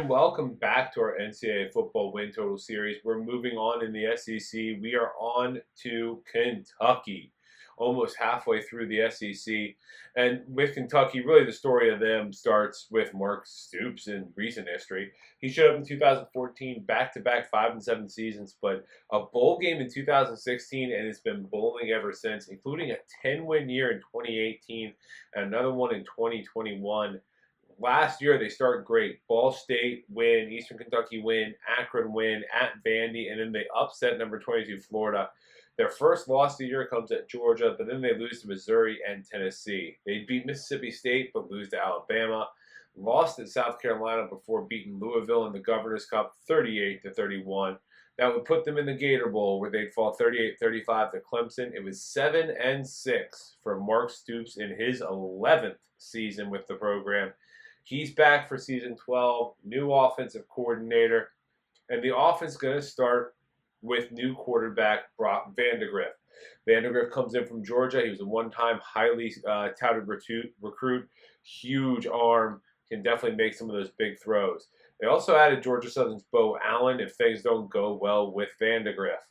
welcome back to our NCAA football win total series. We're moving on in the SEC. We are on to Kentucky, almost halfway through the SEC. And with Kentucky, really the story of them starts with Mark Stoops in recent history. He showed up in 2014, back-to-back 5-7 seasons, but a bowl game in 2016, and it's been bowling ever since, including a 10-win year in 2018 and another one in 2021. Last year, they start great. Ball State win, Eastern Kentucky win, Akron win, at Vandy, and then they upset number 22 Florida. Their first loss of the year comes at Georgia, but then they lose to Missouri and Tennessee. They beat Mississippi State, but lose to Alabama. Lost at South Carolina before beating Louisville in the Governor's Cup 38-31. That would put them in the Gator Bowl, where they'd fall 38-35 to Clemson. It was 7-6 for Mark Stoops in his 11th season with the program. He's back for season 12, new offensive coordinator, and the offense is going to start with new quarterback Brock Vandagriff. Vandagriff comes in from Georgia. He was a one-time highly touted recruit, huge arm, can definitely make some of those big throws. They also added Georgia Southern's Bo Allen if things don't go well with Vandagriff.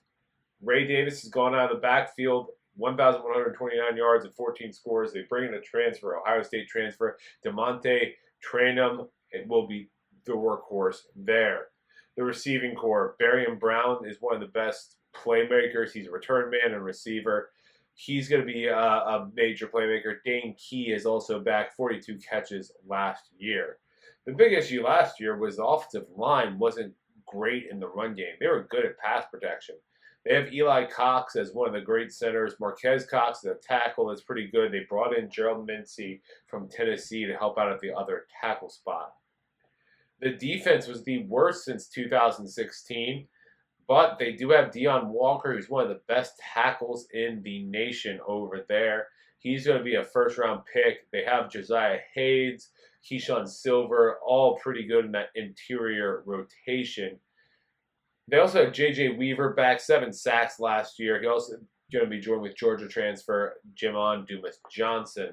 Ray Davis has gone out of the backfield, 1,129 yards and 14 scores. They bring in a transfer, Ohio State transfer, DeMonte Traynham. It will be the workhorse there. The receiving core, Barian Brown is one of the best playmakers. He's a return man and receiver. He's going to be a major playmaker. Dane Key is also back, 42 catches last year. The big issue last year was the offensive line wasn't great in the run game. They were good at pass protection. They have Eli Cox as one of the great centers. Marquez Cox is a tackle that's pretty good. They brought in Gerald Mincey from Tennessee to help out at the other tackle spot. The defense was the worst since 2016, but they do have Deion Walker, who's one of the best tackles in the nation over there. He's going to be a first-round pick. They have Josiah Hayes, Keyshawn Silver, all pretty good in that interior rotation. They also have J.J. Weaver back, 7 sacks last year. He also going to be joined with Georgia transfer Jimon Dumas-Johnson.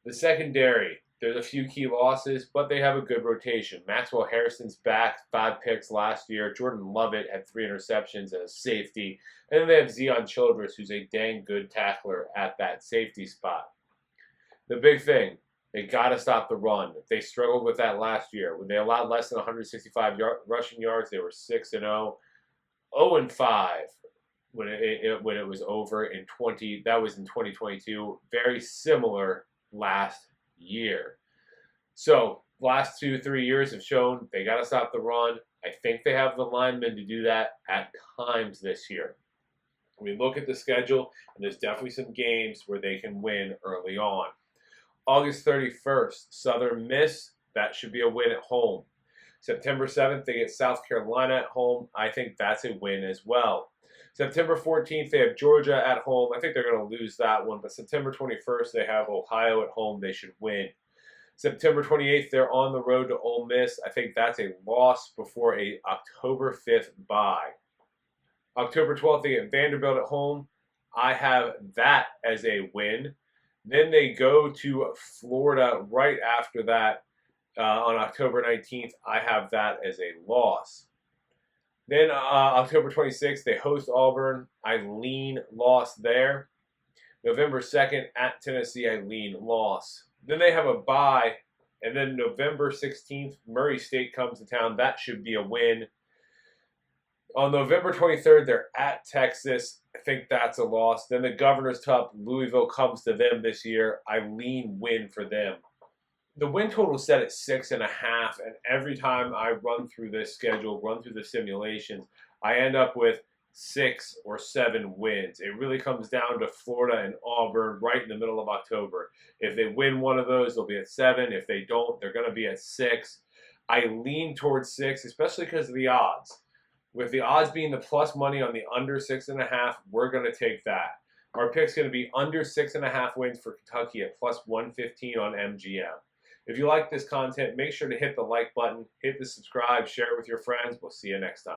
The secondary, there's a few key losses, but they have a good rotation. Maxwell Harrison's back, 5 picks last year. Jordan Lovett had 3 interceptions as safety. And then they have Zion Childress, who's a dang good tackler at that safety spot. The big thing, they got to stop the run. They struggled with that last year. When they allowed less than 165 rushing yards, they were 6-0, 0-5 when it was over in 2022. Very similar last year. So last 2-3 years have shown they got to stop the run. I think they have the linemen to do that at times this year. We look at the schedule, and there's definitely some games where they can win early on. August 31st, Southern Miss. That should be a win at home. September 7th, they get South Carolina at home. I think that's a win as well. September 14th, they have Georgia at home. I think they're going to lose that one. But September 21st, they have Ohio at home. They should win. September 28th, they're on the road to Ole Miss. I think that's a loss before a October 5th bye. October 12th, they get Vanderbilt at home. I have that as a win. Then they go to Florida right after that on October 19th. I have that as a loss. Then October 26th, they host Auburn. I lean loss there. November 2nd, at Tennessee, I lean loss. Then they have a bye. And then November 16th, Murray State comes to town. That should be a win. On November 23rd, they're at Texas. I think that's a loss. Then the Governor's Cup, Louisville comes to them this year. I lean win for them. The win total is set at 6.5, and every time I run through this schedule, run through the simulations, I end up with 6 or 7 wins. It really comes down to Florida and Auburn right in the middle of October. If they win one of those, they'll be at 7. If they don't, they're going to be at 6. I lean towards 6, especially because of the odds. With the odds being the plus money on the under 6.5, we're going to take that. Our pick's going to be under 6.5 wins for Kentucky at plus 115 on MGM. If you like this content, make sure to hit the like button, hit the subscribe, share it with your friends. We'll see you next time.